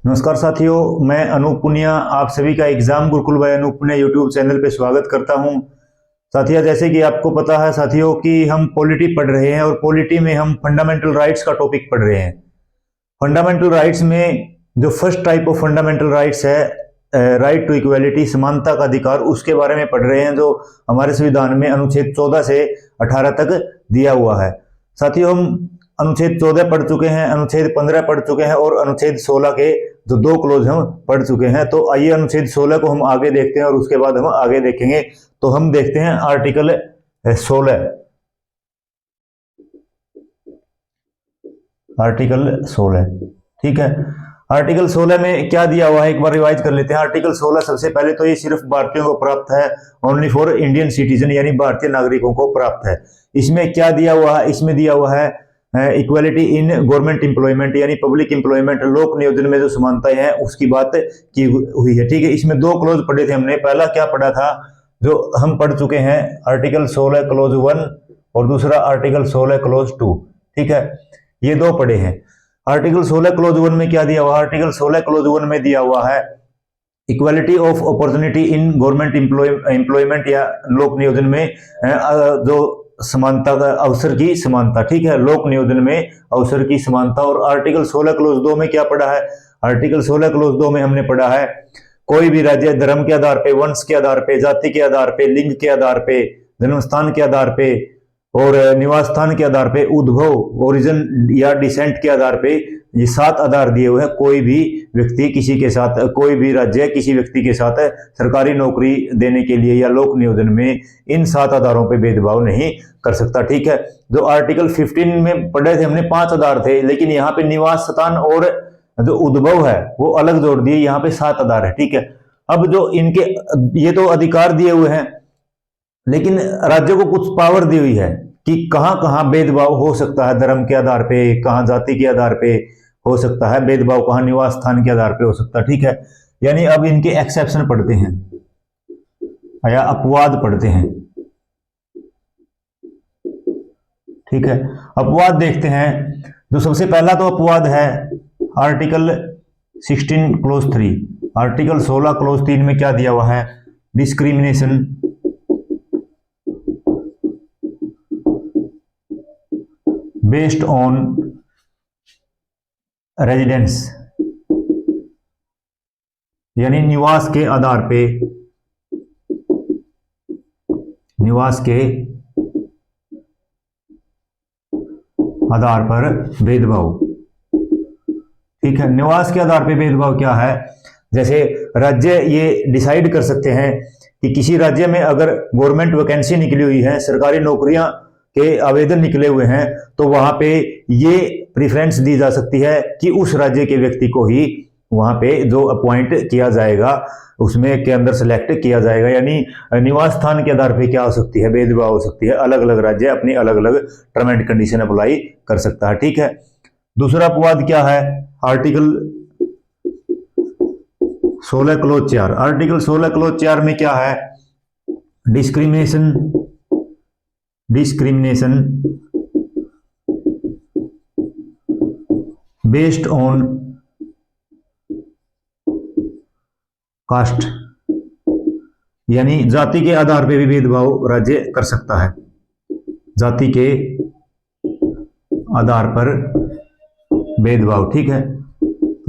नमस्कार साथियों, मैं अनूप पुनिया आप सभी का exam Gurukul by Anoop Punia YouTube channel पे स्वागत करता हूं। साथियों, जैसे कि आपको पता है साथियों कि हम पॉलिटी पढ़ रहे हैं और पॉलिटी में हम फंडामेंटल राइट्स का टॉपिक पढ़ रहे हैं। फंडामेंटल राइट्स में जो first type of fundamental rights है राइट टू इक्वालिटी, समानता का अधिकार, उसके बारे में पढ़ रहे हैं जो हमारे संविधान में अनुच्छेद 14 से 18 तक दिया हुआ है। साथियों, हम अनुच्छेद 14 पढ़ चुके हैं, अनुच्छेद 15 पढ़ चुके हैं और अनुच्छेद 16 के जो 2 क्लोज हम पढ़ चुके हैं। तो आइए अनुच्छेद 16 को हम आगे देखते हैं और उसके बाद हम आगे देखेंगे। तो हम देखते हैं आर्टिकल 16। आर्टिकल 16, ठीक है। आर्टिकल 16 में क्या दिया हुआ है एक बार रिवाइज कर लेते हैं। आर्टिकल 16 सबसे पहले तो ये सिर्फ भारतीयों को प्राप्त है, ओनली फॉर इंडियन सिटीजन, यानी भारतीय नागरिकों को प्राप्त है। इसमें क्या दिया हुआ है? इसमें दिया हुआ है इक्वालिटी इन गवर्नमेंट एम्प्लॉयमेंट, यानी पब्लिक एम्प्लॉयमेंट, लोक नियोजन में जो समानताएं हैं उसकी बात की हुई है, ठीक है। इसमें 2 क्लोज पढ़े थे हमने। पहला क्या पढ़ा था जो हम पढ़ चुके हैं, आर्टिकल 16 क्लोज 1 और दूसरा आर्टिकल 16 क्लोज 2, ठीक है। ये 2 पढ़े हैं। आर्टिकल 16 क्लोज 1 में क्या दिया हुआ? आर्टिकल 16 क्लोज 1 में दिया हुआ है equality of opportunity in government employment या लोक नियोजन में जो समानता का अवसर की समानता, ठीक है, लोक नियोजन में अवसर की समानता। और आर्टिकल 16 क्लोज 2 में क्या पढ़ा है? आर्टिकल 16 क्लोज 2 में हमने पढ़ा है कोई भी राज्य धर्म के आधार पे, वंश के आधार पे, जाति के आधार पे, लिंग के आधार पे, जन्म स्थान के आधार पे और निवास स्थान के आधार पे, उद्भव, ओरिजिन या डिसेंट के आधार पे, ये 7 आधार दिए हुए हैं। कोई भी व्यक्ति किसी के साथ, कोई भी राज्य किसी व्यक्ति के साथ सरकारी नौकरी देने के लिए या लोक नियोजन में इन 7 आधारों पे भेदभाव नहीं कर सकता, ठीक है। जो आर्टिकल 15 में पढ़े थे हमने 5 आधार थे, लेकिन यहाँ पे निवास स्थान और जो उद्भव है वो अलग जोड़ दिए, यहाँ पे 7 आधार है, ठीक है। अब जो इनके ये तो अधिकार दिए हुए हैं, लेकिन राज्यों को कुछ पावर दी हुई है कि कहां कहां भेदभाव हो सकता है, धर्म के आधार पे, कहां जाति के आधार पे हो सकता है भेदभाव, कहां निवास स्थान के आधार पे हो सकता है, ठीक है। यानी अब इनके एक्सेप्शन पढ़ते हैं या अपवाद पढ़ते हैं, ठीक है। अपवाद देखते हैं। जो सबसे पहला तो अपवाद है आर्टिकल 16 क्लोज 3। आर्टिकल 16 क्लोज 3 में क्या दिया हुआ है? डिस्क्रिमिनेशन बेस्ड ऑन रेजिडेंस, यानी निवास के आधार पे, निवास के आधार पर भेदभाव, ठीक है। निवास के आधार पे भेदभाव क्या है? जैसे राज्य ये डिसाइड कर सकते हैं कि किसी राज्य में अगर गवर्नमेंट वैकेंसी निकली हुई है, सरकारी नौकरियां के आवेदन निकले हुए हैं, तो वहां पे ये प्रेफरेंस दी जा सकती है कि उस राज्य के व्यक्ति को ही वहां पे जो अपॉइंट किया जाएगा उसमें के अंदर सेलेक्ट किया जाएगा। यानी निवास स्थान के आधार पे क्या हो सकती है? भेदभाव हो सकती है। अलग अलग राज्य अपनी अलग अलग टर्म एंड कंडीशन अप्लाई कर सकता है, ठीक है। दूसरा अपवाद क्या है? Article 16 close 4। आर्टिकल 16 क्लोज 4 में क्या है? डिस्क्रिमिनेशन बेस्ड ऑन कास्ट, यानी जाति के आधार पे भी भेदभाव राज्य कर सकता है। जाति के आधार पर भेदभाव, ठीक है।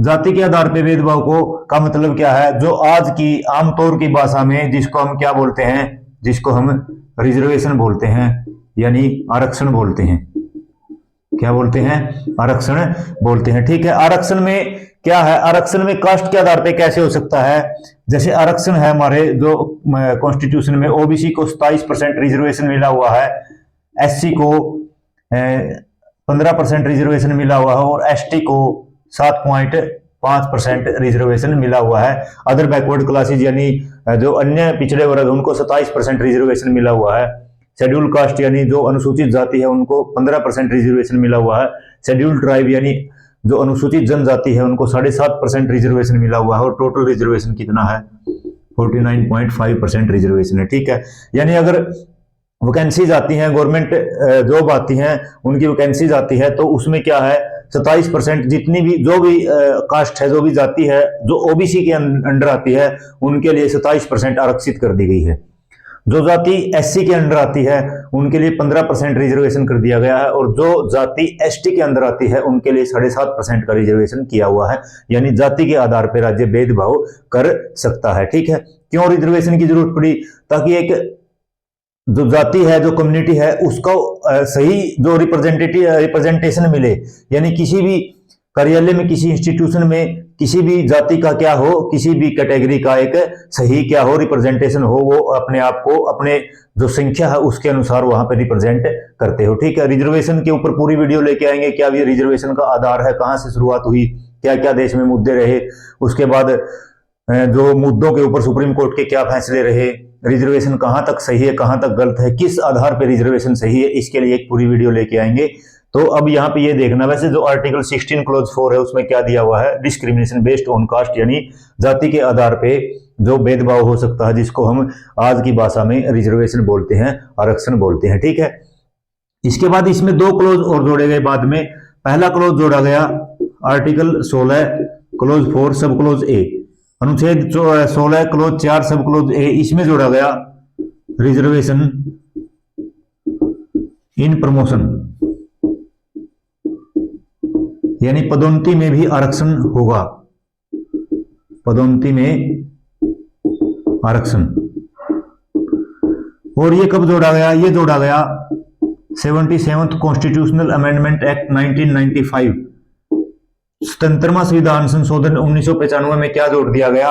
जाति के आधार पे भेदभाव को का मतलब क्या है? जो आज की आमतौर की भाषा में जिसको हम क्या बोलते हैं? जिसको हम रिजर्वेशन बोलते हैं, यानी आरक्षण बोलते हैं। क्या बोलते हैं? आरक्षण बोलते हैं, ठीक है। आरक्षण में क्या है? आरक्षण में कास्ट के आधार पे कैसे हो सकता है? जैसे आरक्षण है हमारे जो कॉन्स्टिट्यूशन में, ओबीसी को 27% रिजर्वेशन मिला हुआ है, एससी को 15% रिजर्वेशन मिला हुआ है और एसटी को 7.5% रिजर्वेशन मिला हुआ है। अदर बैकवर्ड क्लासेज यानी जो अन्य पिछड़े वर्ग उनको 27% रिजर्वेशन मिला हुआ है। शेड्यूल कास्ट यानी जो अनुसूचित जाति है उनको 15% रिजर्वेशन मिला हुआ है। शेड्यूल ट्राइब यानी जो अनुसूचित जनजाति है उनको 7.5% रिजर्वेशन मिला हुआ है। और टोटल रिजर्वेशन कितना है? 49.5% रिजर्वेशन है, ठीक है। यानी अगर वैकेंसीज आती हैं, गवर्नमेंट जॉब आती हैं, उनकी वैकेंसीज आती है, तो उसमें क्या है 27% जितनी भी जो भी कास्ट है, जो भी जाति है जो ओबीसी के अंडर आती है, उनके लिए 27% आरक्षित कर दी गई है। जो जाति एससी के अंडर आती है उनके लिए 15% रिजर्वेशन कर दिया गया है, और जो जाति एसटी के अंदर आती है उनके लिए 7.5% का रिजर्वेशन किया हुआ है। यानी जाति के आधार पर राज्य भेदभाव कर सकता है। ठीक है, क्यों रिजर्वेशन की जरूरत पड़ी? ताकि एक जो जाति है, जो कम्युनिटी है, उसको सही जो रिप्रेजेंटेशन मिले। यानी किसी भी कार्यालय में, किसी इंस्टीट्यूशन में किसी भी जाति का क्या हो, किसी भी कैटेगरी का एक सही क्या हो, रिप्रेजेंटेशन हो, वो अपने आप को अपने जो संख्या है उसके अनुसार वहां पे रिप्रेजेंट करते हो। ठीक है, रिजर्वेशन के ऊपर पूरी वीडियो लेके आएंगे। क्या ये रिजर्वेशन का आधार है, कहां से शुरुआत हुई, क्या क्या देश में मुद्दे रहे, उसके बाद जो मुद्दों के ऊपर सुप्रीम कोर्ट के क्या फैसले रहे, रिजर्वेशन कहां तक सही है, कहां तक गलत है, किस आधार पर रिजर्वेशन सही है, इसके लिए एक पूरी वीडियो लेके आएंगे। तो अब यहाँ पे ये देखना, वैसे जो आर्टिकल 16 क्लोज 4 है उसमें क्या दिया हुआ है, डिस्क्रिमिनेशन बेस्ड ऑन कास्ट, यानी जाति के आधार पे जो भेदभाव हो सकता है, जिसको हम आज की भाषा में रिजर्वेशन बोलते हैं, आरक्षण बोलते हैं। ठीक है, इसके बाद इसमें 2 क्लोज और जोड़े गए बाद में। पहला क्लोज जोड़ा गया आर्टिकल 16 क्लोज 4 सब क्लोज ए, अनुच्छेद 16 क्लोज 4 सब क्लोज ए, इसमें जोड़ा गया रिजर्वेशन इन प्रमोशन, यानी पदोन्नति में भी आरक्षण होगा, पदोन्नति में आरक्षण। और ये कब जोड़ा गया? ये जोड़ा गया 77th कॉन्स्टिट्यूशनल अमेंडमेंट एक्ट 1995, स्वतंत्रता संविधान संशोधन 1995 में क्या जोड़ दिया गया?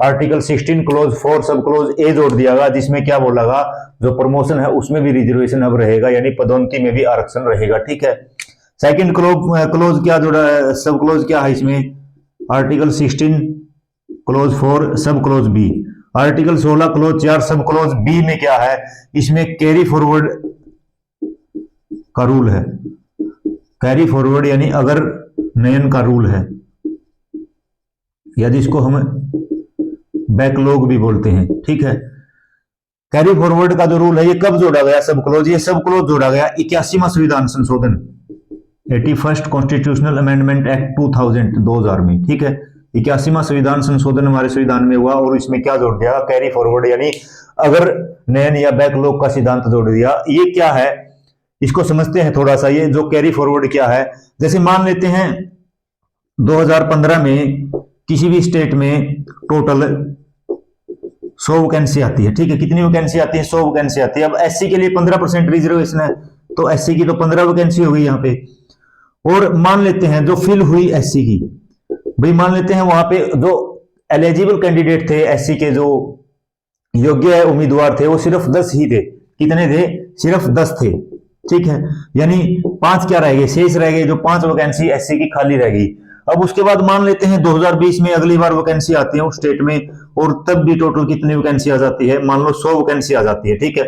आर्टिकल 16 क्लोज 4 सब क्लोज ए जोड़ दिया गया, जिसमें क्या बोला गया, जो प्रमोशन है उसमें भी रिजर्वेशन अब रहेगा, यानी पदोन्नति में भी आरक्षण रहेगा। ठीक है, सेकंड क्लोज क्या जोड़ा है, सब क्लोज क्या है इसमें? आर्टिकल 16 क्लोज 4 सब क्लोज बी, आर्टिकल 16 क्लोज 4 सब क्लोज बी में क्या है? इसमें कैरी फॉरवर्ड का रूल है। कैरी फॉरवर्ड यानी अगर नयन का रूल है, या जिसको हम बैकलॉग भी बोलते हैं। ठीक है, कैरी फॉरवर्ड का जो रूल है ये कब जोड़ा गया? सब क्लोज, ये सब क्लोज जोड़ा गया 81वां संविधान संशोधन 81st कॉन्स्टिट्यूशनल अमेंडमेंट एक्ट 2000 में। ठीक है, 81वां संविधान संशोधन हमारे संविधान में हुआ, और इसमें क्या जोड़ दिया? कैरी फॉरवर्ड, यानी अगर नयन या बैकलॉग का सिद्धांत जोड़ दिया। ये क्या है, इसको समझते हैं थोड़ा सा। ये जो कैरी फॉरवर्ड क्या है, जैसे मान लेते हैं 2015 में किसी भी स्टेट में टोटल 100 वैकेंसी आती है। ठीक है, कितनी वैकेंसी आती है? 100 वैकेंसी आती है। अब एससी के लिए 15% रिजर्वेशन है, तो एससी की तो 15 वैकेंसी हो गई यहाँ पे। और मान लेते हैं जो फिल हुई एससी की, भाई मान लेते हैं वहां पे जो एलिजिबल कैंडिडेट थे एससी के, जो योग्य उम्मीदवार थे, वो सिर्फ 10 ही थे। कितने थे? सिर्फ 10 थे। ठीक है, यानी 5 क्या रह गए? शेष रह गए, जो 5 वैकेंसी एससी की खाली रह गई। अब उसके बाद मान लेते हैं 2020 में अगली बार वैकेंसी आती है उस स्टेट में, और तब भी टोटल कितनी वैकेंसी आ जाती है? मान लो 100 वैकेंसी आ जाती है। ठीक है,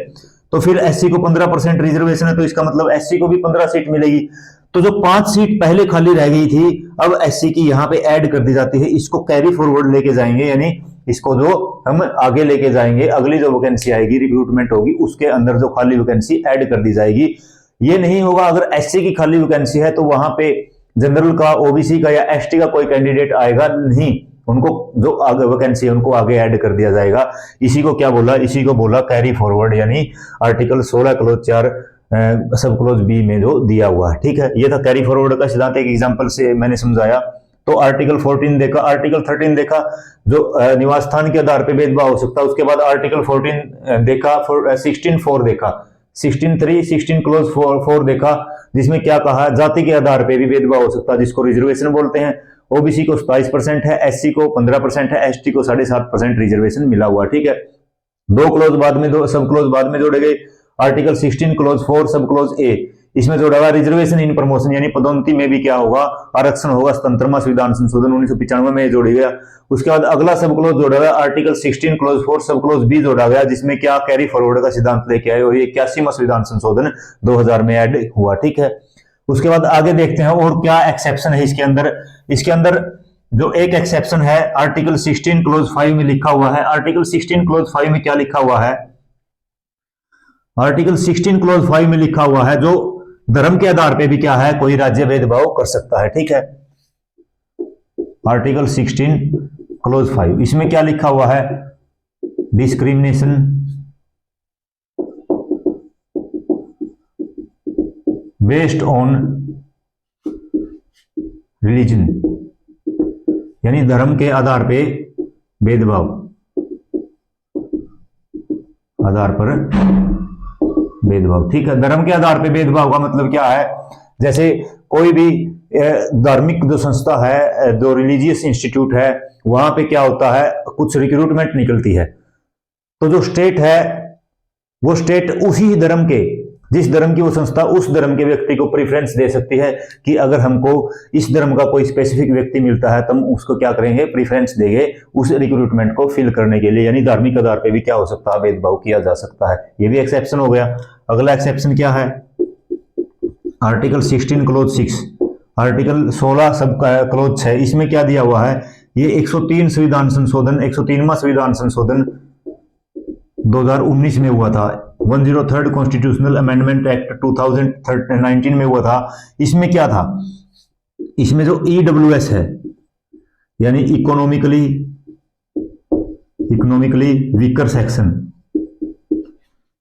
तो फिर एससी को 15% रिजर्वेशन है, तो इसका मतलब एससी को भी 15 सीट मिलेगी। तो जो 5 सीट पहले खाली रह गई थी, अब एससी की यहाँ पे ऐड कर दी जाती है। इसको कैरी फॉरवर्ड लेके जाएंगे, यानी इसको जो हम आगे लेके जाएंगे, अगली जो वैकेंसी आएगी, रिक्रूटमेंट होगी, उसके अंदर जो खाली वैकेंसी ऐड कर दी जाएगी। ये नहीं होगा अगर एससी की खाली वैकेंसी है तो वहां पे जनरल का, ओबीसी का या एसटी का कोई कैंडिडेट आएगा नहीं, उनको जो आगे वैकेंसी है उनको आगे ऐड कर दिया जाएगा। इसी को क्या बोला? इसी को बोला कैरी फॉरवर्ड, यानी आर्टिकल 16 क्लोज 4 सब क्लोज बी में जो दिया हुआ है। ठीक है, ये था कैरी फॉरवर्ड का सिद्धांत, एक एग्जांपल से मैंने समझाया। तो आर्टिकल 14 देखा, आर्टिकल 13 देखा, जो निवास स्थान के आधार पर भेदभाव हो सकता है। उसके बाद आर्टिकल 14 देखा, 16(4) देखा, 16(3), 16 क्लोज 4 देखा, जिसमें क्या कहा? जाति के आधार पर भी भेदभाव हो सकता है, जिसको रिजर्वेशन बोलते हैं। ओबीसी को 27% है, एससी को 15% है, एसटी को 7.5% रिजर्वेशन मिला हुआ। ठीक है, 2 क्लोज बाद में, 2 सब क्लोज बाद में जोड़े गए। आर्टिकल 16 क्लोज 4 सब क्लोज ए, इसमें जोड़ा हुआ रिजर्वेशन इन प्रमोशन, यानी पदोन्नति में भी क्या होगा? आरक्षण होगा। स्वतंत्रता संविधान संशोधन 1995 में जोड़ी गया। उसके बाद अगला सब क्लोज जोड़ा गया, आर्टिकल 16 क्लोज 4 सब क्लोज बी जोड़ा गया, जिसमें क्या? कैरी फॉरवर्ड का सिद्धांत लेके आए, और ये 81वां संविधान संशोधन 2000 में ऐड हुआ। ठीक है, उसके बाद आगे देखते हैं और क्या एक्सेप्शन है इसके अंदर। इसके अंदर जो एक एक्सेप्शन है आर्टिकल 16 क्लोज 5 में लिखा हुआ है। आर्टिकल 16 क्लोज 5 में क्या लिखा हुआ है? आर्टिकल 16 क्लोज 5 में लिखा हुआ है, जो धर्म के आधार पे भी क्या है, कोई राज्य भेदभाव कर सकता है। ठीक है, आर्टिकल 16 क्लोज 5, इसमें क्या लिखा हुआ है, डिस्क्रिमिनेशन बेस्ड ऑन रिलीजन, यानी धर्म के आधार पे भेदभाव, आधार पर भेदभाव। ठीक है, धर्म के आधार पे भेदभाव का मतलब क्या है, जैसे कोई भी धार्मिक जो संस्था है, जो रिलीजियस इंस्टीट्यूट है, वहां पे क्या होता है, कुछ रिक्रूटमेंट निकलती है, तो जो स्टेट है वो स्टेट उसी धर्म के, जिस धर्म की वो संस्था, उस धर्म के व्यक्ति को प्रेफरेंस दे सकती है कि अगर हमको इस धर्म का कोई स्पेसिफिक व्यक्ति मिलता है तो हम उसको क्या करेंगे, प्रेफरेंस देंगे उस रिक्रूटमेंट को फिल करने के लिए। यानी धार्मिक आधार पे भी क्या हो सकता है, भेदभाव किया जा सकता है। ये भी एक्सेप्शन हो गया। अगला एक्सेप्शन क्या है, आर्टिकल 16 क्लोज 6, आर्टिकल 16 सब क्लोज 6, इसमें क्या दिया हुआ है, ये 103 संविधान संशोधन, 103वां संविधान संशोधन 2019 में हुआ था, 103rd कॉन्स्टिट्यूशनल अमेंडमेंट एक्ट 2019 में हुआ था। इसमें क्या था, इसमें जो EWS है, यानी economically weaker section,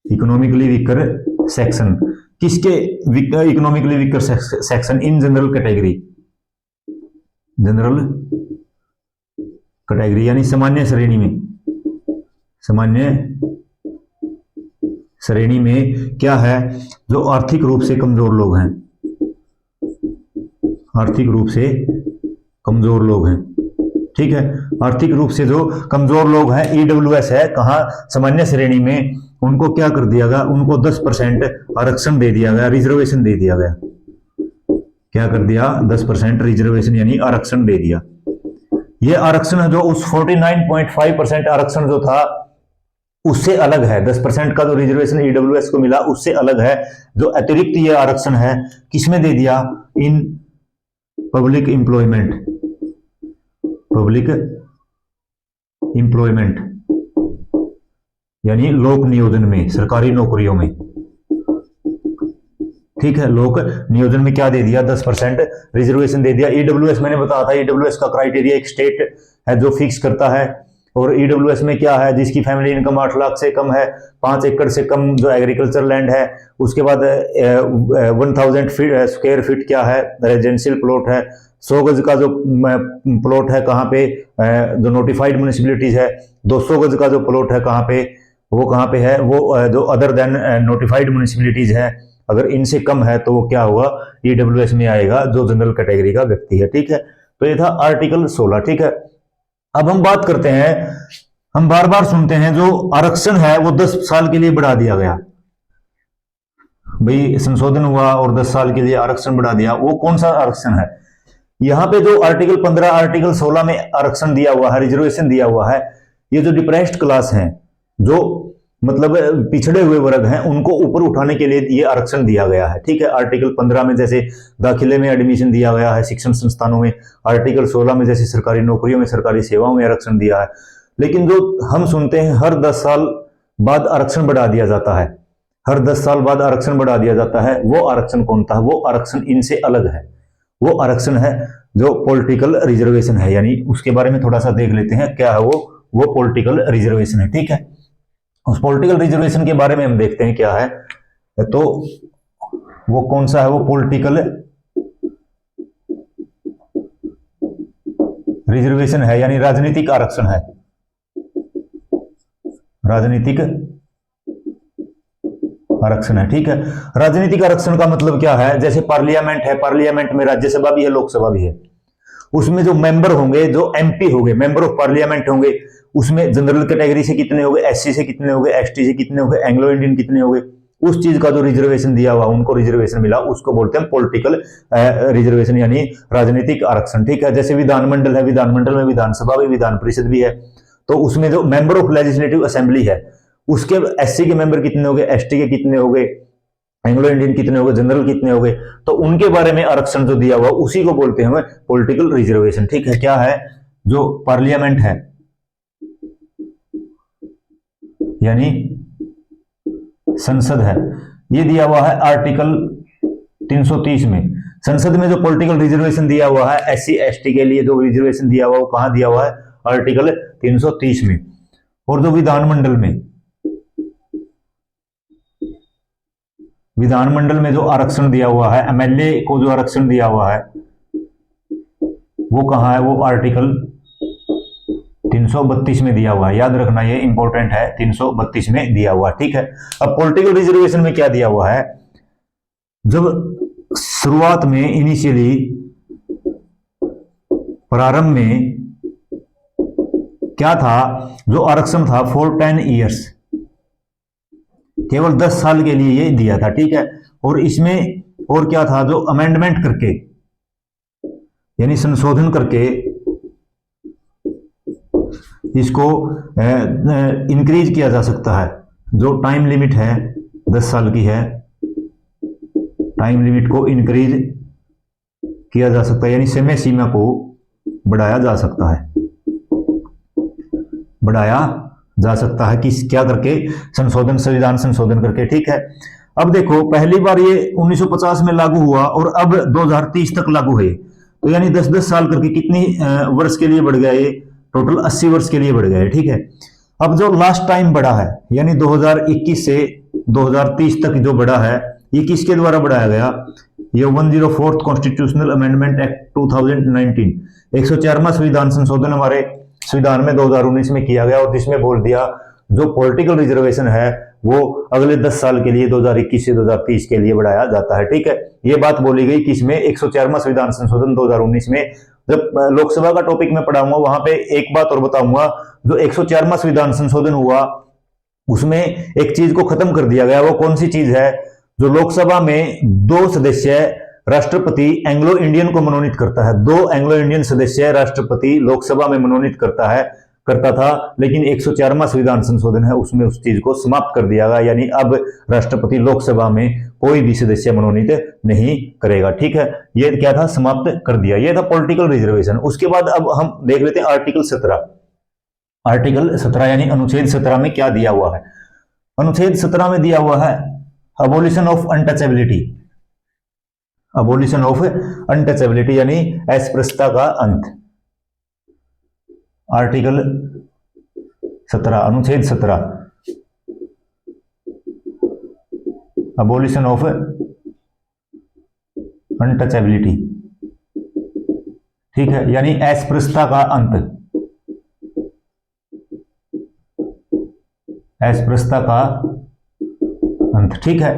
economically weaker section, किसके economically weaker section, in general category, general category यानी सामान्य श्रेणी में, सामान्य श्रेणी में क्या है, जो आर्थिक रूप से कमजोर लोग हैं, आर्थिक रूप से कमजोर लोग हैं। ठीक है, आर्थिक रूप से जो कमजोर लोग हैं, EWS है, कहां, सामान्य श्रेणी में, उनको क्या कर दिया गया, उनको 10% आरक्षण दे दिया गया, रिजर्वेशन दे दिया गया। क्या कर दिया, 10% रिजर्वेशन यानी आरक्षण दे दिया। ये आरक्षण जो उस 49.5% आरक्षण जो था उससे अलग है, 10% का जो रिजर्वेशन EWS को मिला उससे अलग है। जो अतिरिक्त ये आरक्षण है किसमें दे दिया, in public employment, public employment यानी लोक नियोजन में, सरकारी नौकरियों में। ठीक है, लोक नियोजन में क्या दे दिया, 10% रिजर्वेशन दे दिया। EWS मैंने बताया था, EWS का क्राइटेरिया एक स्टेट है जो फिक्स करता है, और EWS में क्या है, जिसकी फैमिली इनकम 8 लाख से कम है, 5 एकड़ से कम जो एग्रीकल्चर लैंड है, उसके बाद 1000 स्क्वायर फीट क्या है, रेजिडेंशियल प्लॉट है, 100 गज का जो प्लॉट है कहाँ पे, जो नोटिफाइड म्यूनिसिपैलिटीज है, 200 गज का जो प्लॉट है कहाँ पे, वो कहाँ पे है, वो जो अदर देन नोटिफाइड म्यूनिसिपैलिटीज है, अगर इनसे कम है तो वो क्या होगा, EWS में आएगा, जो जनरल कैटेगरी का व्यक्ति है। ठीक है, तो ये था आर्टिकल 16। ठीक है, अब हम बात करते हैं, हम बार बार सुनते हैं जो आरक्षण है वो 10 साल के लिए बढ़ा दिया गया, भाई संशोधन हुआ और 10 साल के लिए आरक्षण बढ़ा दिया। वो कौन सा आरक्षण है, यहां पे जो आर्टिकल 15, आर्टिकल 16 में आरक्षण दिया हुआ है, रिजर्वेशन दिया हुआ है, ये जो डिप्रेस्ड क्लास हैं, जो मतलब पिछड़े हुए वर्ग हैं, उनको ऊपर उठाने के लिए ये आरक्षण दिया गया है। ठीक है, आर्टिकल 15 में जैसे दाखिले में एडमिशन दिया गया है शिक्षण संस्थानों में, आर्टिकल 16 में जैसे सरकारी नौकरियों में, सरकारी सेवाओं में आरक्षण दिया है। लेकिन जो हम सुनते हैं हर 10 साल बाद आरक्षण बढ़ा दिया जाता है, हर 10 साल बाद आरक्षण बढ़ा दिया जाता है, वो आरक्षण कौन था, वो आरक्षण इनसे अलग है। वो आरक्षण है जो पॉलिटिकल रिजर्वेशन है, यानी उसके बारे में थोड़ा सा देख लेते हैं क्या है वो पॉलिटिकल रिजर्वेशन है। ठीक है, उस पॉलिटिकल रिजर्वेशन के बारे में हम देखते हैं क्या है, तो वो कौन सा है, वो पॉलिटिकल रिजर्वेशन है, यानी राजनीतिक आरक्षण है, राजनीतिक आरक्षण है। ठीक है, राजनीतिक आरक्षण का मतलब क्या है, जैसे पार्लियामेंट है, पार्लियामेंट में राज्यसभा भी है, लोकसभा भी है, उसमें जो मेंबर होंगे, जो MP होंगे, मेंबर ऑफ पार्लियामेंट होंगे, उसमें जनरल कैटेगरी से कितने होंगे, SC से कितने होंगे, ST से कितने होंगे, एंग्लो इंडियन कितने होंगे, उस चीज का जो रिजर्वेशन दिया हुआ, उनको रिजर्वेशन मिला, उसको बोलते हैं पॉलिटिकल रिजर्वेशन, यानी राजनीतिक आरक्षण। ठीक है, जैसे विधानमंडल है, विधानमंडल में विधानसभा भी, विधान परिषद भी है, तो उसमें जो मेंबर ऑफ लेजिस्लेटिव असेंबली है, उसके SC के मेंबर कितने हो गए, ST के कितने हो गए, एंग्लो इंडियन कितने हो गए, जनरल कितने हो गए, तो उनके बारे में आरक्षण जो दिया हुआ उसी को बोलते हैं पॉलिटिकल रिजर्वेशन। ठीक है, क्या है, जो पार्लियामेंट है यानी संसद है, ये दिया हुआ है आर्टिकल 330 में। संसद में जो पॉलिटिकल रिजर्वेशन दिया हुआ है एससी एसटी के लिए, जो रिजर्वेशन दिया हुआ है वो कहां दिया हुआ है? आर्टिकल 330 में। और जो विधानमंडल में जो आरक्षण दिया हुआ है, एमएलए को जो आरक्षण दिया हुआ है वो कहां है? वो आर्टिकल 332 में दिया हुआ है। याद रखना, ये इंपॉर्टेंट है, 332 में दिया हुआ है। ठीक है। अब पॉलिटिकल रिजर्वेशन में क्या दिया हुआ है? जब शुरुआत में इनिशियली प्रारंभ में क्या था? जो आरक्षण था फॉर 10 ईयर्स, केवल 10 साल के लिए ये दिया था। ठीक है। और इसमें और क्या था? जो अमेंडमेंट करके यानी संशोधन करके इसको इंक्रीज किया जा सकता है। जो टाइम लिमिट है 10 साल की है, टाइम लिमिट को इंक्रीज किया जा सकता है, यानी समय सीमा को बढ़ाया जा सकता है। बढ़ाया जा सकता है किस क्या करके? संशोधन, संविधान संशोधन करके। ठीक है। अब देखो, पहली बार ये 1950 में लागू हुआ और अब 2030 तक लागू है। तो यानी 10-10 साल करके कितनी वर्ष के लिए बढ़ गया? ये टोटल 80 वर्ष के लिए बढ़ गया है। ठीक है। अब जो लास्ट टाइम बढ़ा है यानी 2021 से 2030 तक जो बढ़ा है, ये किसके द्वारा बढ़ाया गया? ये 104th कॉन्स्टिट्यूशनल अमेंडमेंट एक्ट 2019, 104वां संविधान संशोधन हमारे संविधान में 2019 में किया गया, और जिसमें बोल दिया जो पॉलिटिकल रिजर्वेशन है वो अगले 10 साल के लिए 2021 से 2030 के लिए बढ़ाया जाता है। ठीक है। ये बात बोली गई किसमें? 104वां संविधान संशोधन 2019 में। जब लोकसभा का टॉपिक में पढ़ाऊंगा वहां पे एक बात और बताऊंगा, जो 104वां संविधान संशोधन हुआ उसमें एक चीज को खत्म कर दिया गया। वो कौन सी चीज है? जो लोकसभा में 2 सदस्य राष्ट्रपति एंग्लो इंडियन को मनोनीत करता है, 2 एंग्लो इंडियन सदस्य राष्ट्रपति लोकसभा में मनोनीत करता था, लेकिन 104वां संविधान संशोधन है उसमें उस चीज को समाप्त कर दिया गया, यानी अब राष्ट्रपति लोकसभा में कोई भी सदस्य मनोनीत नहीं करेगा। ठीक है। ये क्या था? समाप्त कर दिया। ये था पॉलिटिकल रिजर्वेशन। उसके बाद अब हम देख लेते हैं आर्टिकल 17। आर्टिकल 17 यानी अनुच्छेद 17 में क्या दिया हुआ है? अनुच्छेद 17 में दिया हुआ है abolition of untouchability. Abolition of untouchability यानी अस्पृश्यता का अंत। आर्टिकल 17, अनुच्छेद 17, अबोलिशन ऑफ अनटचेबिलिटी। ठीक है। यानी अस्पृश्यता का अंत, अस्पृश्यता का अंत। ठीक है।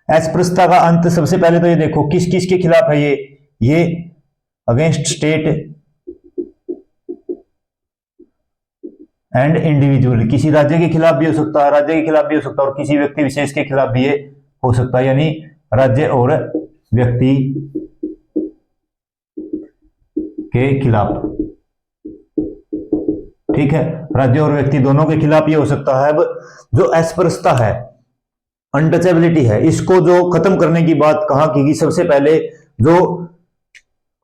अस्पृश्यता का अंत, सबसे पहले तो ये देखो किस किस के खिलाफ है ये अगेंस्ट स्टेट एंड इंडिविजुअल, किसी राज्य के खिलाफ भी हो सकता है, राज्य के खिलाफ भी हो सकता है, और किसी व्यक्ति विशेष के खिलाफ भी ये हो सकता है, यानी राज्य और व्यक्ति के खिलाफ। ठीक है। राज्य और व्यक्ति दोनों के खिलाफ ये हो सकता है। अब जो अस्पृश्यता है, अनटचेबिलिटी है, इसको जो खत्म करने की बात कहां की? सबसे पहले जो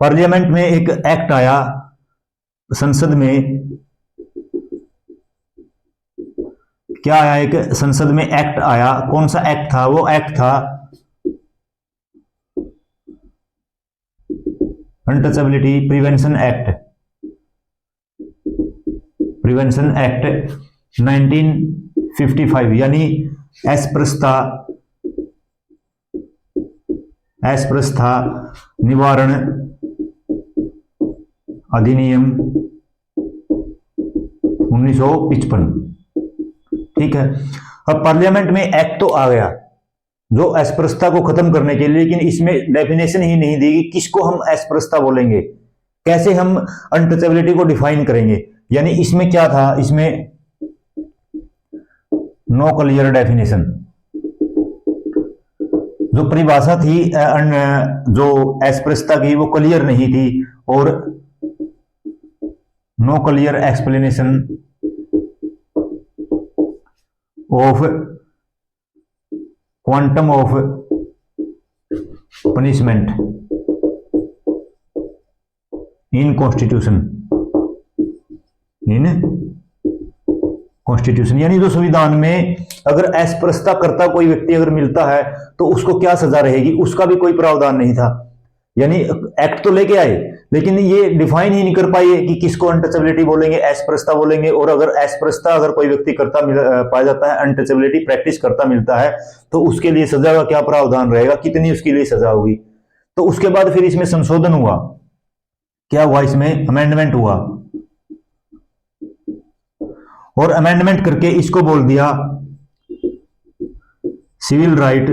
पार्लियामेंट में एक एक्ट आया, संसद में क्या आया? एक संसद में एक्ट आया। कौन सा एक्ट था? वो एक्ट था untouchability prevention act, prevention act 1955, यानी अस्पृश्यता निवारण अधिनियम 1955। ठीक है। अब पार्लियामेंट में एक्ट तो आ गया जो अस्पृश्यता को खत्म करने के लिए, लेकिन इसमें डेफिनेशन ही नहीं दी कि किसको हम अस्पृश्यता बोलेंगे, कैसे हम अनटचेबिलिटी को डिफाइन करेंगे। यानी इसमें क्या था? इसमें नो क्लियर डेफिनेशन, जो परिभाषा थी जो अस्पृश्यता की वो क्लियर नहीं थी, और no clear explanation of quantum of punishment in constitution, in constitution, यानी जो संविधान में अगर अस्पृश्यता करता कोई व्यक्ति अगर मिलता है तो उसको क्या सजा रहेगी, उसका भी कोई प्रावधान नहीं था। यानी एक्ट तो लेके आए लेकिन ये डिफाइन ही नहीं कर पाए कि किसको अनटचेबिलिटी बोलेंगे, अस्पृश्यता बोलेंगे। और अगर अस्पृश्यता अगर कोई व्यक्ति करता पाया जाता है, अनटचेबिलिटी प्रैक्टिस करता मिलता है, तो उसके लिए सजा का क्या प्रावधान रहेगा, कितनी उसके लिए सजा होगी। तो उसके बाद फिर इसमें संशोधन हुआ, क्या हुआ, इसमें अमेंडमेंट हुआ और अमेंडमेंट करके इसको बोल दिया सिविल राइट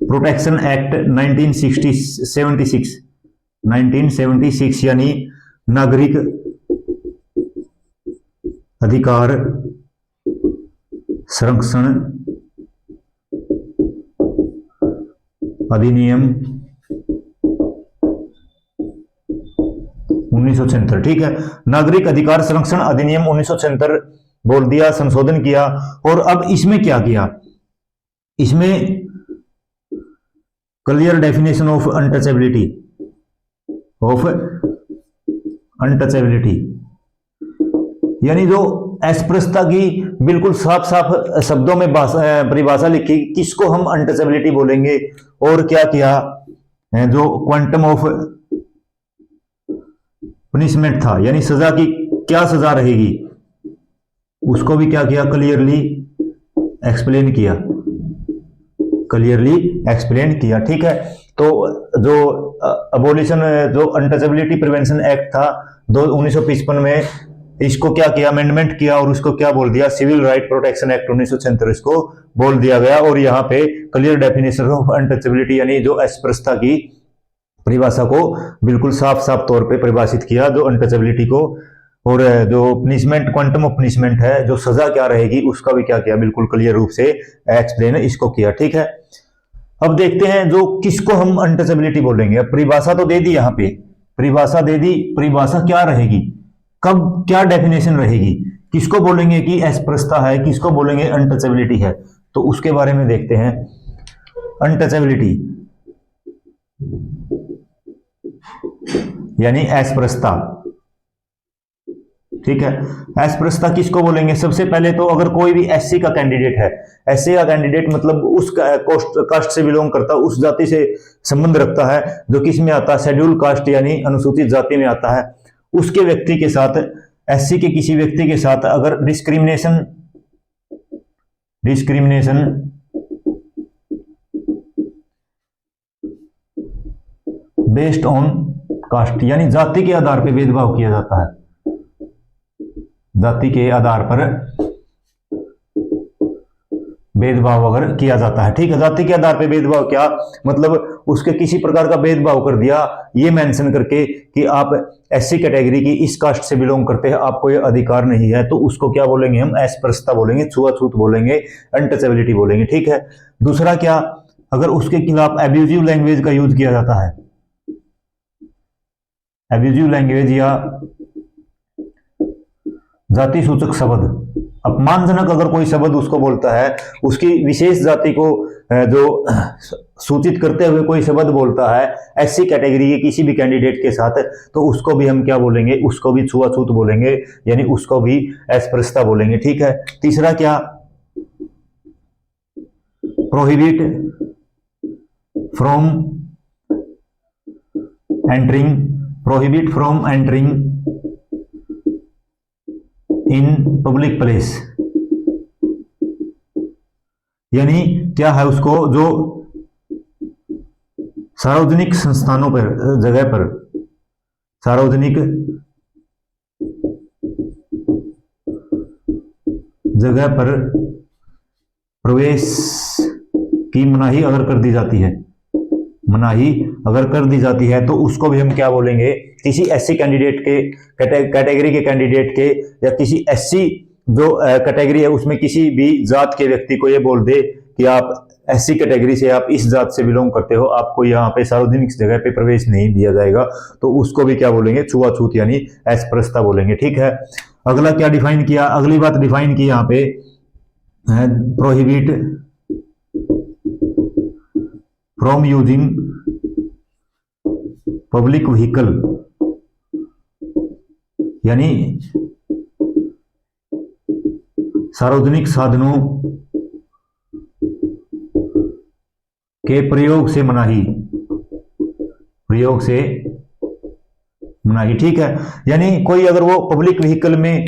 प्रोटेक्शन एक्ट 1976, यानी नागरिक अधिकार संरक्षण अधिनियम 1976। ठीक है, नागरिक अधिकार संरक्षण अधिनियम 1976 बोल दिया, संशोधन किया। और अब इसमें क्या किया, इसमें क्लियर डेफिनेशन ऑफ अनटचेबिलिटी, यानी जो अस्पृश्यता की बिल्कुल साफ साफ शब्दों में परिभाषा लिखी, किसको हम अनटचेबिलिटी बोलेंगे। और क्या किया, जो क्वांटम ऑफ पनिशमेंट था, यानी सजा की क्या सजा रहेगी, उसको भी क्या किया, क्लियरली एक्सप्लेन किया। ठीक है, तो जो अबोलिशन, जो अनटचेबिलिटी प्रिवेंशन एक्ट था 1955 में, इसको क्या किया, अमेंडमेंट किया और उसको क्या बोल दिया, सिविल राइट प्रोटेक्शन एक्ट 1976 इसको बोल दिया गया। और यहाँ पे क्लियर डेफिनेशन ऑफ अनटचेबिलिटी, यानी जो अस्पृश्यता की परिभाषा को बिल्कुल साफ साफ तौर पे परिभाषित किया, जो अनटचेबिलिटी को। और जो पनिशमेंट, क्वांटम ऑफ पनिशमेंट है, जो सजा क्या रहेगी, उसका भी क्या किया, बिल्कुल क्लियर रूप से एक्सप्लेन इसको किया। ठीक है, अब देखते हैं जो किसको हम अनटचेबिलिटी बोलेंगे। अब परिभाषा तो दे दी, यहाँ पे परिभाषा दे दी, परिभाषा क्या रहेगी, कब क्या डेफिनेशन रहेगी, किसको बोलेंगे कि अस्पृश्यता है, किसको बोलेंगे अनटचेबिलिटी है, तो उसके बारे में देखते हैं। अनटचेबिलिटी यानी अस्पृश्यता। ठीक है, अस्पृश्यता किसको बोलेंगे, सबसे पहले तो अगर कोई भी एससी का कैंडिडेट है, एससी का कैंडिडेट मतलब उस कास्ट से बिलोंग करता, उस जाति से संबंध रखता है, जो किस में आता है, शेड्यूल कास्ट यानी अनुसूचित जाति में आता है, उसके व्यक्ति के साथ, एससी के किसी व्यक्ति के साथ अगर डिस्क्रिमिनेशन बेस्ड ऑन कास्ट, यानी जाति के आधार पर भेदभाव किया जाता है, जाति के आधार पर भेदभाव अगर किया जाता है। ठीक है, जाति के आधार पर भेदभाव क्या मतलब, उसके किसी प्रकार का भेदभाव कर दिया, ये मेंशन करके कि आप एससी कैटेगरी की इस कास्ट से बिलोंग करते हैं, आपको ये अधिकार नहीं है, तो उसको क्या बोलेंगे हम, अस्पृश्यता बोलेंगे, छुआछूत बोलेंगे, अनटचेबिलिटी बोलेंगे। ठीक है, दूसरा क्या, अगर उसके खिलाफ एब्यूजिव लैंग्वेज का यूज किया जाता है, एब्यूजिव लैंग्वेज या जाति सूचक शब्द, अपमानजनक अगर कोई शब्द उसको बोलता है, उसकी विशेष जाति को जो सूचित करते हुए कोई शब्द बोलता है एससी कैटेगरी के किसी भी कैंडिडेट के साथ, तो उसको भी हम क्या बोलेंगे, उसको भी छुआछूत बोलेंगे, यानी उसको भी अस्पृश्यता बोलेंगे। ठीक है, तीसरा क्या, prohibit from entering in public place, यानी क्या है, उसको जो सार्वजनिक संस्थानों पर, सार्वजनिक जगह पर प्रवेश की मनाही अगर कर दी जाती है, तो उसको भी हम क्या बोलेंगे, किसी एससी कैंडिडेट के कैटेगरी के कैंडिडेट के, या किसी एससी जो कैटेगरी है उसमें किसी भी जात के व्यक्ति को ये बोल दे कि आप एससी कैटेगरी से, आप इस जात से बिलोंग करते हो, आपको यहाँ पे सार्वजनिक जगह पे प्रवेश नहीं दिया जाएगा, तो उसको भी क्या बोलेंगे, छुआछूत यानी अस्पृश्यता बोलेंगे। ठीक है, अगला क्या डिफाइन किया, अगली बात डिफाइन की यहाँ पे, prohibit from using public vehicle, यानी सार्वजनिक साधनों के प्रयोग से मनाही, प्रयोग से मनाही, ठीक है। यानी कोई अगर वो पब्लिक व्हीकल में,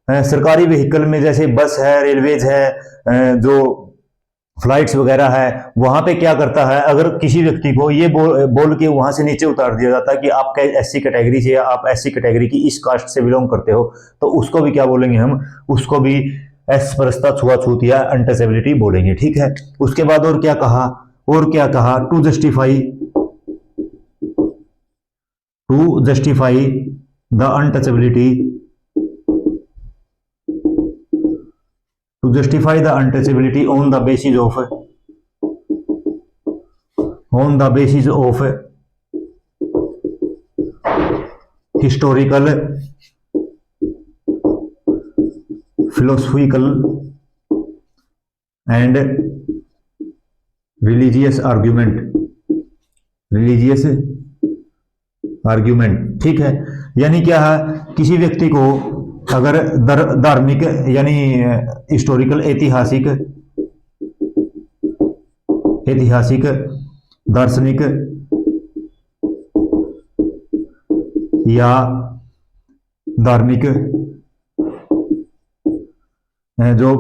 सरकारी व्हीकल में, जैसे बस है, रेलवेज है, जो फ्लाइट्स वगैरह है, वहां पे क्या करता है, अगर किसी व्यक्ति को ये बोल के वहां से नीचे उतार दिया जाता है कि आप एससी कैटेगरी से या आप एससी कैटेगरी की इस कास्ट से बिलोंग करते हो, तो उसको भी क्या बोलेंगे हम, उसको भी अस्पृश्यता, छुआछूत या अनटचेबिलिटी बोलेंगे, ठीक है। उसके बाद और क्या कहा, to justify the untouchability, to justify the untouchability on the basis of historical, philosophical and religious argument, ठीक है। यानी क्या है, किसी व्यक्ति को अगर धार्मिक यानी हिस्टोरिकल, ऐतिहासिक, दार्शनिक या धार्मिक, जो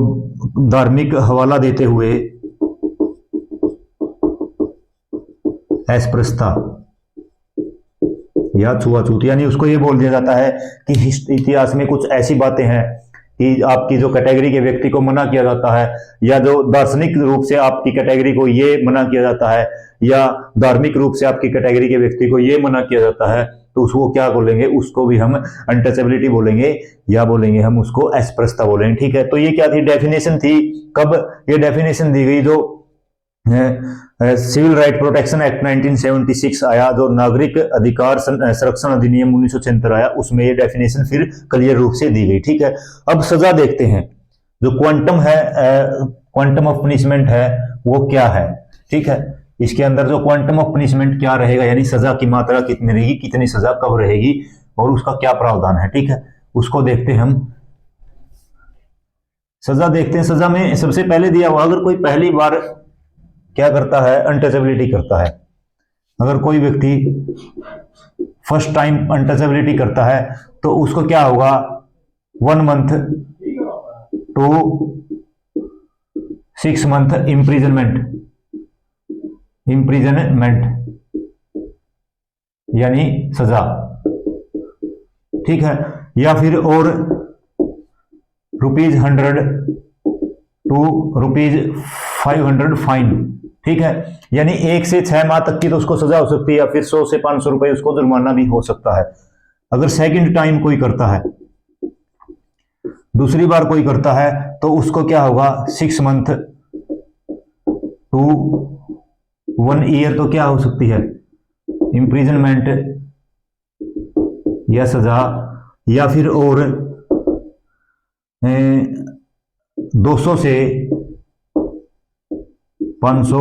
धार्मिक हवाला देते हुए अस्पृश्यता या छुआछूत, यानी उसको ये बोल दिया जाता है कि इतिहास में कुछ ऐसी बातें हैं कि आपकी जो कैटेगरी के व्यक्ति को मना किया जाता है, या जो दार्शनिक रूप से आपकी कैटेगरी को ये मना किया जाता है, या धार्मिक रूप से आपकी कैटेगरी के व्यक्ति को ये मना किया जाता है, तो उसको क्या बोलेंगे, उसको भी हम अनटचेबिलिटी बोलेंगे, या बोलेंगे हम उसको अस्पृश्यता बोलेंगे, ठीक है। तो ये क्या थी, डेफिनेशन थी। कब ये डेफिनेशन दी गई, जो सिविल राइट प्रोटेक्शन एक्ट 1976 आया, जो नागरिक अधिकार संरक्षण अधिनियम 1976 आया, उसमें ये डेफिनेशन फिर क्लियर रूप से दी गई, ठीक है। अब सजा देखते हैं, जो क्वांटम है, क्वांटम ऑफ पनिशमेंट है, वो क्या है, ठीक है। इसके अंदर जो क्वांटम ऑफ पनिशमेंट क्या रहेगा, यानी सजा की मात्रा कितनी रहेगी, कितनी सजा कब रहेगी, और उसका क्या प्रावधान है, ठीक है, उसको देखते हैं हम। सजा देखते हैं। सजा में सबसे पहले दिया हुआ, अगर कोई पहली बार क्या करता है, अनटचेबिलिटी करता है, अगर कोई व्यक्ति फर्स्ट टाइम अनटचेबिलिटी करता है, तो उसको क्या होगा, 1 मंथ टू 6 मंथ इम्प्रिजनमेंट यानी सजा, ठीक है। या फिर और ₹100 टू ₹500 फाइन, ठीक है। यानी 1 से 6 माह तक की तो उसको सजा हो सकती है, या फिर 100 से 500 रुपए उसको जुर्माना भी हो सकता है। अगर सेकंड टाइम कोई करता है, दूसरी बार कोई करता है, तो उसको क्या होगा, 6 मंथ टू 1 ईयर तो क्या हो सकती है, इम्प्रिजनमेंट या सजा, या फिर और 200 से 500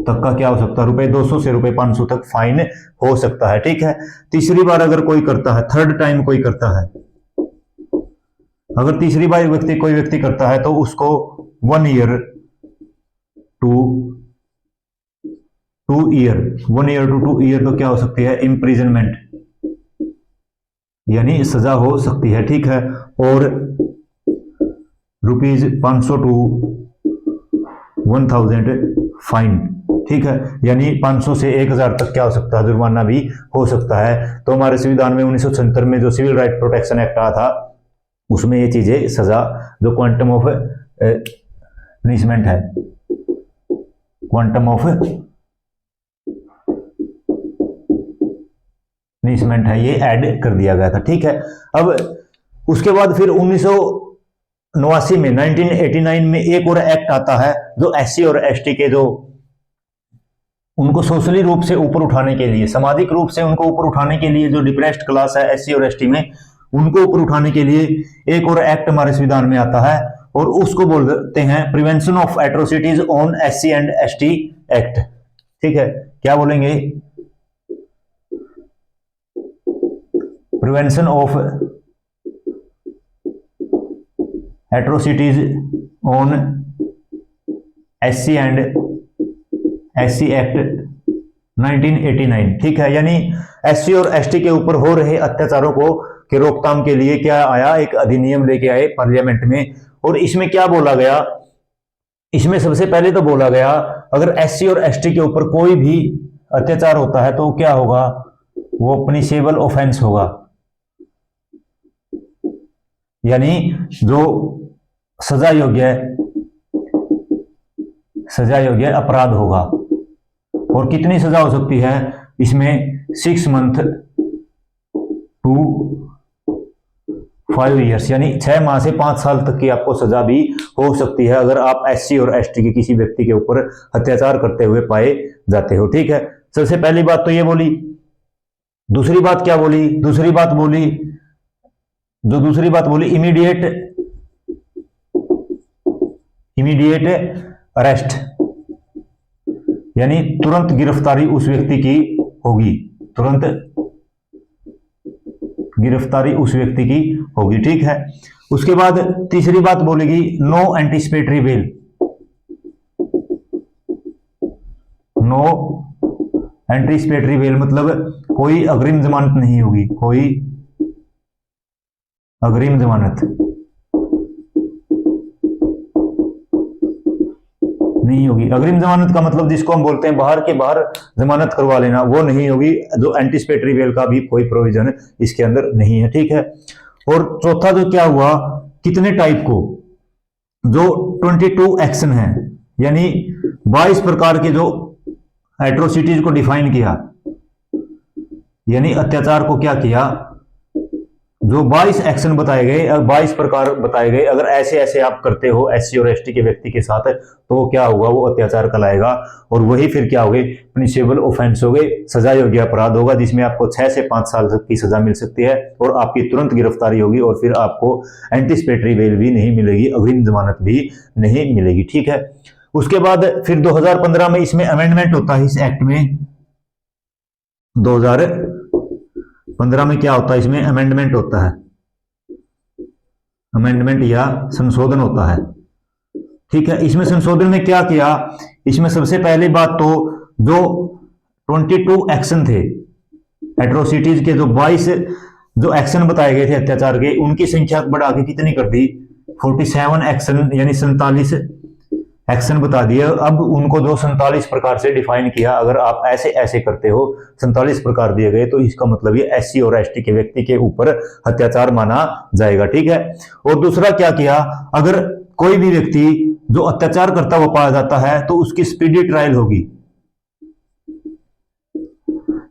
तक का क्या हो सकता है, ₹200 से ₹500 तक फाइन हो सकता है, ठीक है। तीसरी बार अगर कोई करता है, थर्ड टाइम कोई करता है, अगर तीसरी बार कोई व्यक्ति करता है, तो उसको 1 year to 2 year, 1 year to 2 year तो क्या हो सकती है, इम्प्रिजनमेंट यानी सजा हो सकती है, ठीक है। और ₹500 टू 1000 फाइन, ठीक है। यानी 500 से 1000 तक क्या हो सकता है, जुर्माना भी हो सकता है। तो हमारे संविधान में 1976 में जो सिविल राइट प्रोटेक्शन एक्ट आया था, उसमें ये चीजें, सजा, जो क्वांटम ऑफ पनिशमेंट है, क्वांटम ऑफ पनिशमेंट है, ये ऐड कर दिया गया था, ठीक है। अब उसके बाद फिर 1989 में 1989 में एक और एक्ट आता है, जो एससी और एसटी के जो उनको सोशली रूप से ऊपर उठाने के लिए, सामाजिक रूप से उनको ऊपर उठाने के लिए, जो डिप्रेस्ड क्लास है एससी और एसटी में, उनको ऊपर उठाने के लिए एक और एक्ट हमारे संविधान में आता है, और उसको बोलते हैं prevention of atrocities on SC and ST act, ठीक है। क्या बोलेंगे, prevention of atrocities on SC and SC act 1989, ठीक है। यानी SC और ST के ऊपर हो रहे अत्याचारों को के रोकथाम के लिए क्या आया, एक अधिनियम लेके आए पार्लियामेंट में। और इसमें क्या बोला गया, इसमें सबसे पहले तो बोला गया अगर SC और ST के ऊपर कोई भी अत्याचार होता है तो क्या होगा, वो पनिशेबल ऑफेंस होगा, यानी जो सजा योग्य अपराध होगा। और कितनी सजा हो सकती है इसमें, 6 मंथ टू 5 ईयर्स, यानी 6 माह से 5 साल तक की आपको सजा भी हो सकती है अगर आप SC और ST के किसी व्यक्ति के ऊपर अत्याचार करते हुए पाए जाते हो, ठीक है। सबसे पहली बात तो ये बोली। दूसरी बात क्या बोली, दूसरी बात बोली इमीडिएट अरेस्ट, यानी तुरंत गिरफ्तारी उस व्यक्ति की होगी, तुरंत गिरफ्तारी उस व्यक्ति की होगी, ठीक है। उसके बाद तीसरी बात बोलेगी no anticipatory bail, no anticipatory bail मतलब कोई अग्रिम जमानत नहीं होगी, कोई अग्रिम जमानत नहीं होगी। अग्रिम जमानत का मतलब जिसको हम बोलते हैं बाहर के बाहर जमानत करवा लेना, वो नहीं होगी। जो एंटिसिपेटरी बेल का भी कोई प्रोविजन इसके अंदर नहीं है, ठीक है। और चौथा जो क्या हुआ, कितने टाइप को, जो 22 एक्शन है, यानी 22 प्रकार के जो एट्रोसिटीज को डिफाइन किया, यानी अत्याचार को क्या किया, जो 22 एक्शन बताए गए, 22 प्रकार बताए गए, अगर ऐसे ऐसे आप करते हो SC और ST के व्यक्ति के साथ तो क्या होगा, वो अत्याचार कहलाएगा। और वही फिर क्या हो गए, पनिशेबल ऑफेंस हो गए, सजा योग्य अपराध होगा, जिसमें आपको 6 से 5 साल तक की सजा मिल सकती है और आपकी तुरंत गिरफ्तारी होगी और फिर आपको एंटिसिपेटरी बेल भी नहीं मिलेगी, अग्रिम जमानत भी नहीं मिलेगी, ठीक है। उसके बाद फिर 2015 में इसमें अमेंडमेंट होता है, इस एक्ट में 2015 में क्या होता है, इसमें अमेंडमेंट होता है, अमेंडमेंट या संशोधन होता है, ठीक है। इसमें संशोधन में क्या किया, इसमें सबसे पहली बात तो जो 22 एक्शन थे एट्रोसिटीज के, जो 22 जो एक्शन बताए गए थे अत्याचार के, उनकी संख्या बढ़ा के कितनी कर दी, 47 एक्शन, यानी 47 एक्शन बता दिया। अब उनको जो 47 प्रकार से डिफाइन किया, अगर आप ऐसे ऐसे करते हो, 47 प्रकार दिए गए, तो इसका मतलब ये SC और ST के व्यक्ति के ऊपर अत्याचार माना जाएगा, ठीक है। और दूसरा क्या किया, अगर कोई भी व्यक्ति जो अत्याचार करता हुआ पाया जाता है तो उसकी स्पीडी ट्रायल होगी।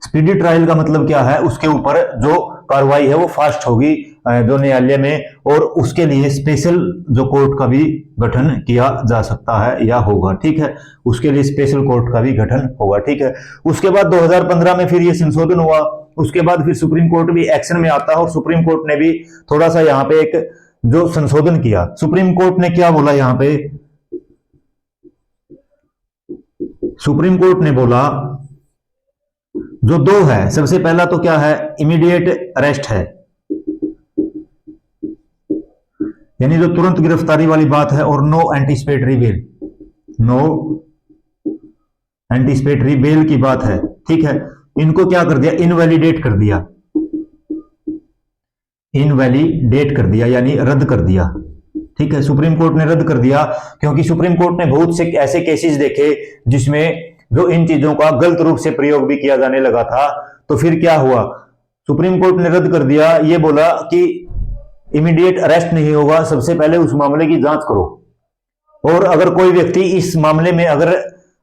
स्पीडी ट्रायल का मतलब क्या है, उसके ऊपर जो कार्रवाई है वो फास्ट होगी जो न्यायालय में, और उसके लिए स्पेशल जो कोर्ट का भी गठन किया जा सकता है या होगा, ठीक है। उसके लिए स्पेशल कोर्ट का भी गठन होगा, ठीक है। उसके बाद 2015 में फिर ये संशोधन हुआ। उसके बाद फिर सुप्रीम कोर्ट भी एक्शन में आता है और सुप्रीम कोर्ट ने भी थोड़ा सा यहाँ पे एक जो संशोधन किया। सुप्रीम कोर्ट ने क्या बोला, यहाँ पे सुप्रीम कोर्ट ने बोला जो 2 है, सबसे पहला तो क्या है, इमीडिएट अरेस्ट है, यानी जो तुरंत गिरफ्तारी वाली बात है, और no anticipatory bail, no anticipatory bail की बात है, ठीक है। इनको क्या कर दिया, इनवैलिडेट कर दिया, इनवैलिडेट कर दिया यानी रद्द कर दिया, ठीक है। सुप्रीम कोर्ट ने रद्द कर दिया क्योंकि सुप्रीम कोर्ट ने बहुत से ऐसे केसेस देखे जिसमें जो इन चीजों का गलत रूप से प्रयोग भी किया जाने लगा था। तो फिर क्या हुआ, सुप्रीम कोर्ट ने रद्द कर दिया, ये बोला कि इमीडिएट अरेस्ट नहीं होगा, सबसे पहले उस मामले की जांच करो, और अगर कोई व्यक्ति इस मामले में अगर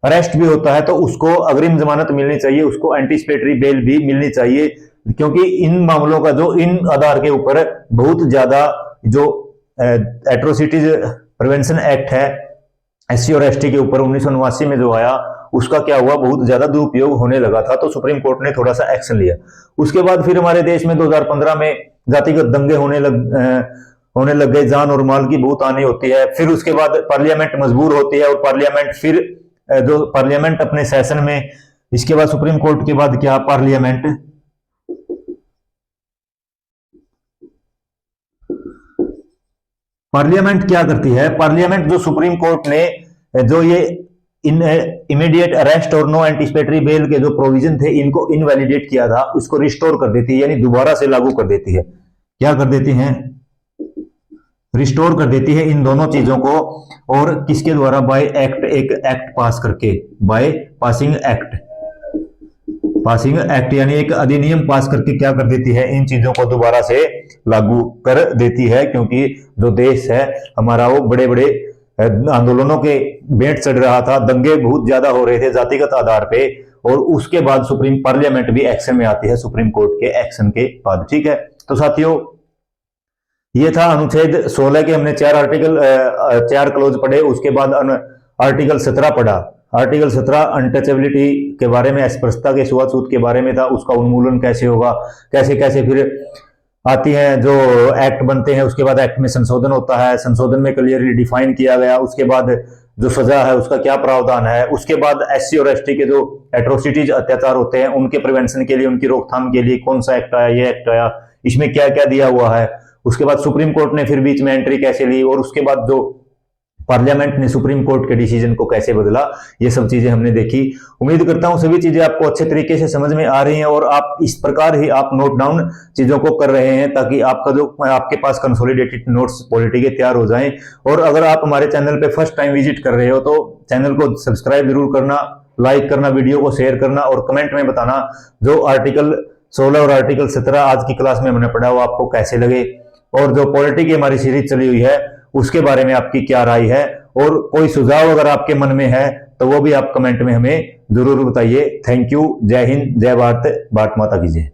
अरेस्ट भी होता है तो उसको अग्रिम जमानत मिलनी चाहिए, उसको एंटिसिपेटरी बेल भी मिलनी चाहिए, क्योंकि इन मामलों का जो इन आधार के ऊपर बहुत ज्यादा जो एट्रोसिटीज प्रिवेंशन एक्ट है SC और ST के ऊपर 1989 में जो आया, उसका क्या हुआ, बहुत ज्यादा दुरुपयोग होने लगा था, तो सुप्रीम कोर्ट ने थोड़ा सा एक्शन लिया। उसके बाद फिर हमारे देश में 2015 में जातिगत दंगे होने लग गए, जान और माल की बहुत हानि होती है। फिर उसके बाद पार्लियामेंट मजबूर होती है और पार्लियामेंट फिर जो पार्लियामेंट अपने सेशन में, इसके बाद सुप्रीम कोर्ट के बाद क्या, पार्लियामेंट पार्लियामेंट क्या करती है? पार्लियामेंट जो सुप्रीम कोर्ट ने जो ये इन इमीडिएट अरेस्ट और नो एंटिसिपेटरी बेल के जो प्रोविजन थे इनको इनवैलिडेट किया था, उसको रिस्टोर कर देती है, यानी दोबारा से लागू कर देती है। क्या कर देती हैं? रिस्टोर कर देती है इन दोनों चीजों को। और किसके द्वारा? बाय एक्ट, एक एक्ट पास करके, by passing act, passing act यानी एक अधिनियम पास करके क्या कर देती है? इन चीजों को दोबारा से लागू कर देती है, क्योंकि जो देश है हमारा वो बड़े बड़े आंदोलनों के भेंट चढ़ रहा था, दंगे बहुत ज्यादा हो रहे थे जातिगत आधार पे, और उसके बाद सुप्रीम पार्लियामेंट भी एक्शन में आती है सुप्रीम कोर्ट के एक्शन के बाद। ठीक है, तो साथियों ये था अनुच्छेद 16 के, हमने 4 क्लोज पढ़े। उसके बाद आर्टिकल 17 पढ़ा। आर्टिकल 17 अनटचेबिलिटी के बारे में, अस्पृश्यता के छुआछूत के बारे में था, उसका उन्मूलन कैसे होगा, कैसे कैसे फिर आती हैं जो एक्ट बनते हैं, उसके बाद एक्ट में संशोधन होता है, संशोधन में क्लियरली डिफाइन किया गया, उसके बाद जो सजा है उसका क्या प्रावधान है, उसके बाद एससी और एसटी के जो एट्रोसिटीज अत्याचार होते हैं उनके प्रिवेंशन के लिए, उनकी रोकथाम के लिए कौन सा एक्ट आया, ये एक्ट आया, इसमें क्या क्या दिया हुआ है। उसके बाद सुप्रीम कोर्ट ने फिर बीच में एंट्री कैसे ली, और उसके बाद जो पार्लियामेंट ने सुप्रीम कोर्ट के डिसीजन को कैसे बदला, ये सब चीजें हमने देखी। उम्मीद करता हूं सभी चीजें आपको अच्छे तरीके से समझ में आ रही हैं, और आप इस प्रकार ही आप नोट डाउन चीजों को कर रहे हैं, ताकि आपका जो आपके पास कंसोलिडेटेड नोट्स पॉलिटी के तैयार हो जाएं। और अगर आप हमारे चैनल पे फर्स्ट टाइम विजिट कर रहे हो तो चैनल को सब्सक्राइब जरूर करना, लाइक करना, वीडियो को शेयर करना, और कमेंट में बताना जो आर्टिकल 16 और आर्टिकल 17 आज की क्लास में हमने पढ़ा वो आपको कैसे लगे, और जो पॉलिटी की हमारी सीरीज चली हुई है उसके बारे में आपकी क्या राय है, और कोई सुझाव अगर आपके मन में है तो वो भी आप कमेंट में हमें जरूर बताइए। Thank you. जय हिंद, जय भारत, भारत माता की जय।